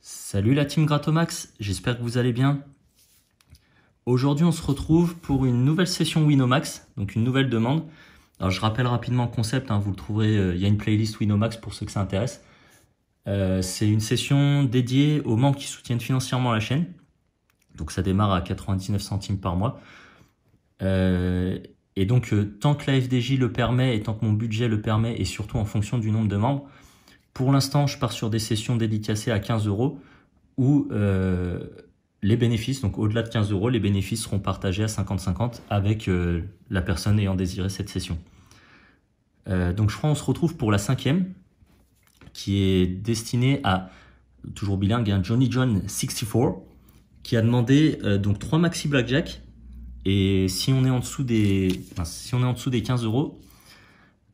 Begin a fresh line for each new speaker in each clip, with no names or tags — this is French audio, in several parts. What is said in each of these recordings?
Salut la team Gratomax, j'espère que vous allez bien. Aujourd'hui on se retrouve pour une nouvelle session Winomax, donc une nouvelle demande. Alors je rappelle rapidement le concept, vous le trouverez, il y a une playlist Winomax pour ceux que ça intéresse. C'est une session dédiée aux membres qui soutiennent financièrement la chaîne. Donc ça démarre à 99 centimes par mois. Et donc tant que la FDJ le permet et tant que mon budget le permet et surtout en fonction du nombre de membres, pour l'instant je pars sur des sessions dédicacées à 15 € où les bénéfices, donc au-delà de 15 €, les bénéfices seront partagés à 50-50 avec la personne ayant désiré cette session. Donc je crois qu'on se retrouve pour la 5e, qui est destinée à, toujours bilingue, Johnny John 64, qui a demandé donc 3 maxi blackjack. Et si on est en dessous des, des 15 €,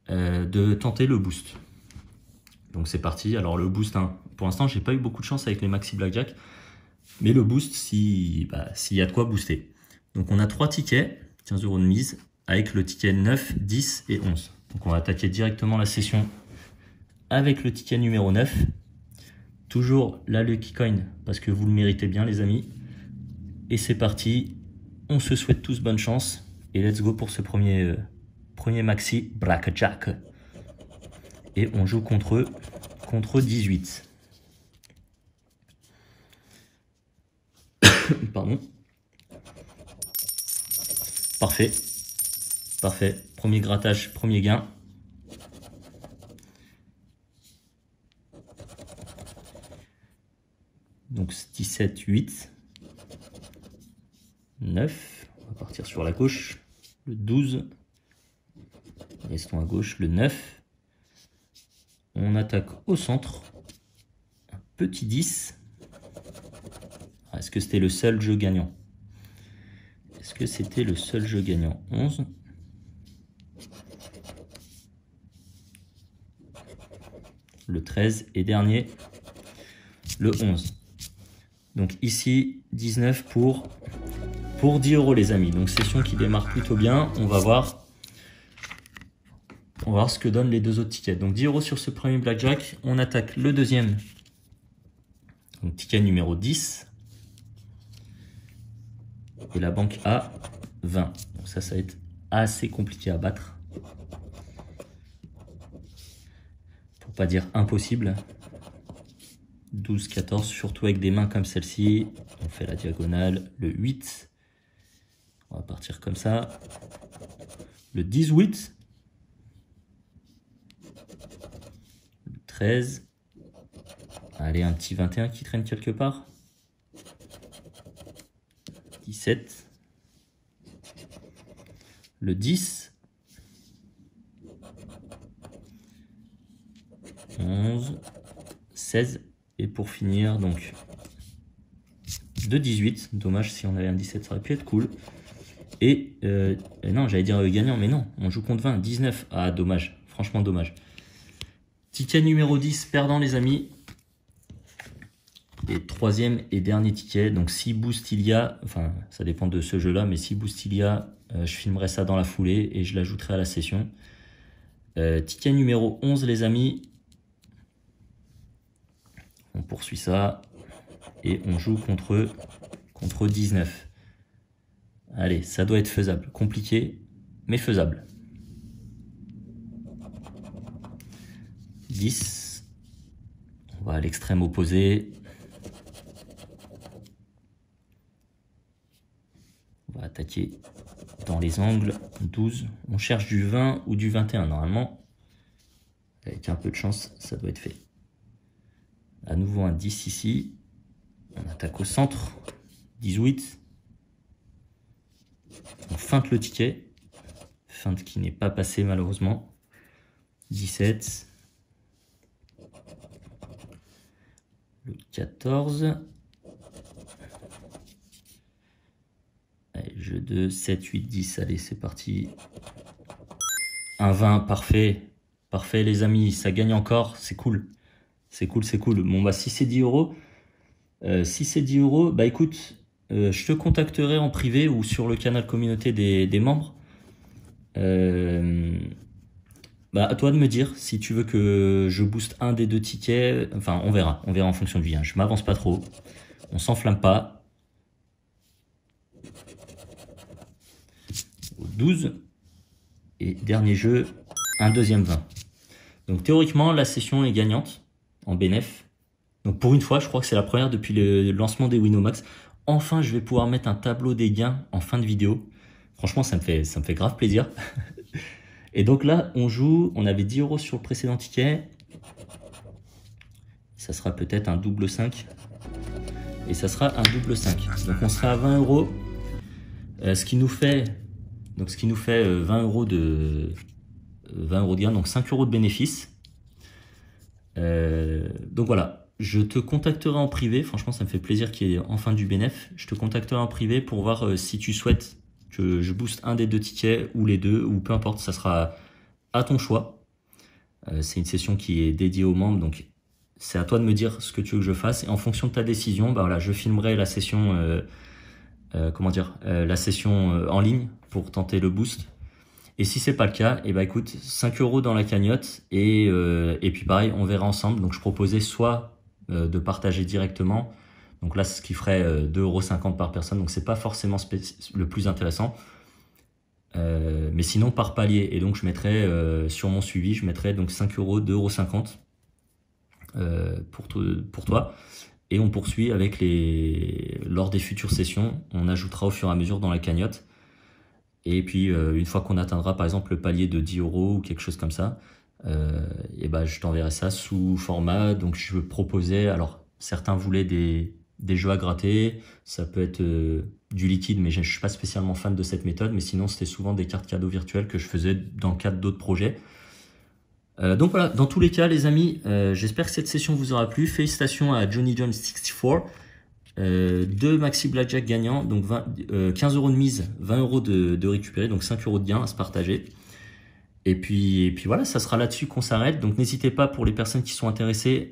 de tenter le boost. Donc c'est parti. Alors le boost, pour l'instant j'ai pas eu beaucoup de chance avec les maxi blackjack, mais le boost, s'il y a de quoi booster. Donc on a 3 tickets, 15 € de mise, avec le ticket 9, 10 et 11. Donc on va attaquer directement la session avec le ticket numéro 9. Toujours la Lucky Coin, parce que vous le méritez bien les amis. Et c'est parti, on se souhaite tous bonne chance. Et let's go pour ce premier maxi blackjack. Et on joue contre 18. Pardon. Parfait. Parfait. Premier grattage, premier gain. Donc 17, 8. 9. On va partir sur la gauche. Le 12. Restons à gauche. Le 9. On attaque au centre. Un petit 10. Est-ce que c'était le seul jeu gagnant? Est-ce que c'était le seul jeu gagnant? 11. Le 13 et dernier, le 11. Donc ici, 19 pour 10 € les amis. Donc session qui démarre plutôt bien. On va voir ce que donnent les deux autres tickets. Donc 10 € sur ce premier blackjack. On attaque le deuxième. Donc ticket numéro 10. Et la banque a 20. Donc ça va être assez compliqué à battre. Pour pas dire impossible. 12, 14, surtout avec des mains comme celle-ci. On fait la diagonale. Le 8. On va partir comme ça. Le 18. Le 13. Allez, un petit 21 qui traîne quelque part. 17. Le 10. 11. 16. Et pour finir, donc, de 18. Dommage, si on avait un 17, ça aurait pu être cool. Et non, j'allais dire gagnant, mais non, on joue contre 20. 19. Ah, dommage. Franchement, dommage. Ticket numéro 10, perdant les amis. Et troisième et dernier ticket. Donc si boost il y a, enfin ça dépend de ce jeu là, mais si boost il y a, je filmerai ça dans la foulée et je l'ajouterai à la session. Ticket numéro 11 les amis. On poursuit ça et on joue contre 19. Allez, ça doit être faisable. Compliqué, mais faisable. 10. On va à l'extrême opposé. On va attaquer dans les angles. 12. On cherche du 20 ou du 21 normalement. Avec un peu de chance, ça doit être fait. À nouveau un 10 ici. On attaque au centre. 18. On feinte le ticket. Feinte qui n'est pas passée malheureusement. 17. Le 14. Allez, jeu de 7, 8, 10. Allez, c'est parti. Un 20, parfait. Parfait les amis, ça gagne encore, c'est cool. C'est cool, c'est cool. Bon bah si c'est 10 €, bah écoute, je te contacterai en privé ou sur le canal communauté des membres. Bah, à toi de me dire si tu veux que je booste un des deux tickets. Enfin, on verra en fonction du lien. Je m'avance pas trop. On s'enflamme pas. Au 12. Et dernier jeu, un deuxième 20. Donc théoriquement, la session est gagnante en bénéf. Donc pour une fois, je crois que c'est la première depuis le lancement des Winamax. Enfin, je vais pouvoir mettre un tableau des gains en fin de vidéo. Franchement, ça me fait grave plaisir. Et donc là, on joue, on avait 10 € sur le précédent ticket. Ça sera peut-être un double 5. Et ça sera un double 5. Donc on sera à 20 €. Ce qui nous fait 20 € de 20 € de gain, donc 5 € de bénéfice. Donc voilà, je te contacterai en privé. Franchement, ça me fait plaisir qu'il y ait enfin du bénéf. Je te contacterai en privé pour voir si tu souhaites que je booste un des deux tickets ou les deux, ou peu importe, ça sera à ton choix. C'est une session qui est dédiée aux membres, donc c'est à toi de me dire ce que tu veux que je fasse. Et en fonction de ta décision, bah voilà, je filmerai la session, la session en ligne pour tenter le boost. Et si c'est pas le cas, et bah écoute, 5 € dans la cagnotte et puis pareil, on verra ensemble. Donc je proposais soit de partager directement. Donc là, ce qui ferait 2,50 € par personne. Donc c'est pas forcément le plus intéressant. Mais sinon par palier. Et donc je mettrais sur mon suivi, je mettrais donc 5 €, 2,50 € pour toi. Et on poursuit avec lors des futures sessions, on ajoutera au fur et à mesure dans la cagnotte. Et puis une fois qu'on atteindra par exemple le palier de 10 € ou quelque chose comme ça, et ben je t'enverrai ça sous format. Donc je proposais, alors certains voulaient des jeux à gratter, ça peut être du liquide, mais je suis pas spécialement fan de cette méthode, mais sinon c'était souvent des cartes cadeaux virtuelles que je faisais dans le cadre d'autres projets. Donc voilà, dans tous les cas les amis, j'espère que cette session vous aura plu. Félicitations à Johnny John 64. 2 maxi blackjack gagnants, donc 15 € de mise, 20 € de récupérer, donc 5 € de gain à se partager. Et puis voilà, ça sera là-dessus qu'on s'arrête. Donc n'hésitez pas, pour les personnes qui sont intéressées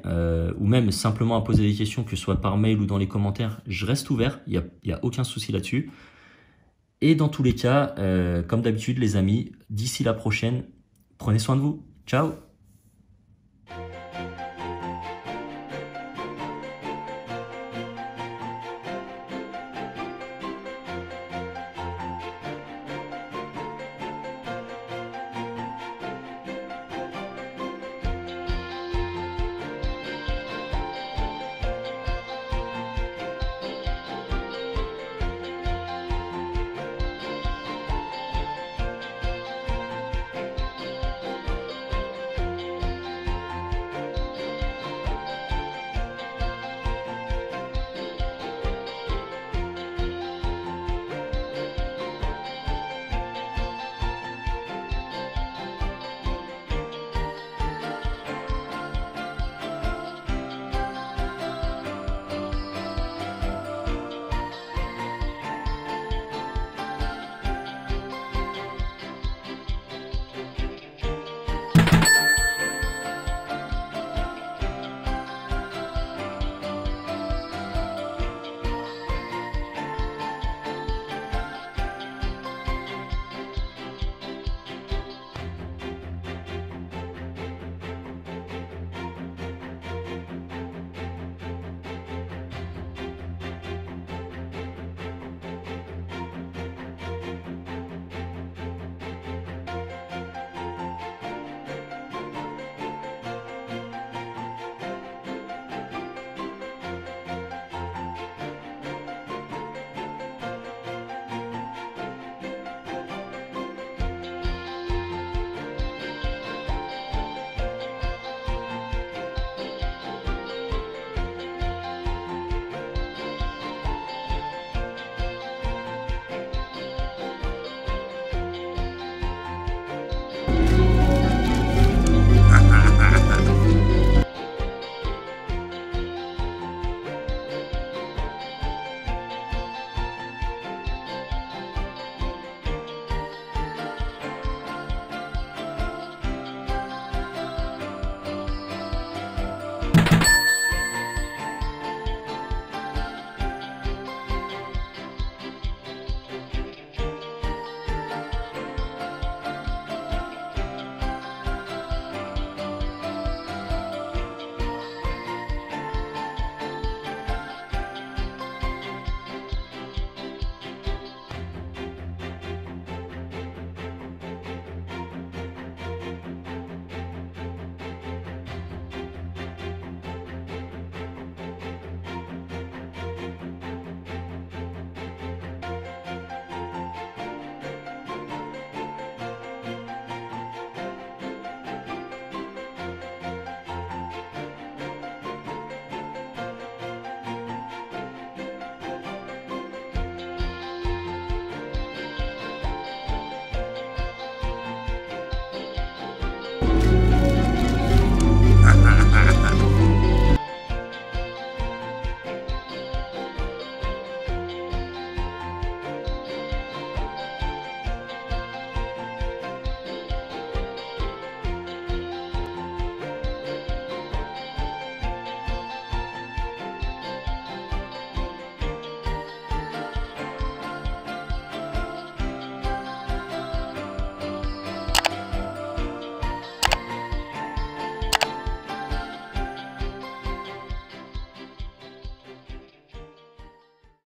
ou même simplement à poser des questions, que ce soit par mail ou dans les commentaires, je reste ouvert, il y a aucun souci là-dessus. Et dans tous les cas, comme d'habitude les amis, d'ici la prochaine, prenez soin de vous. Ciao!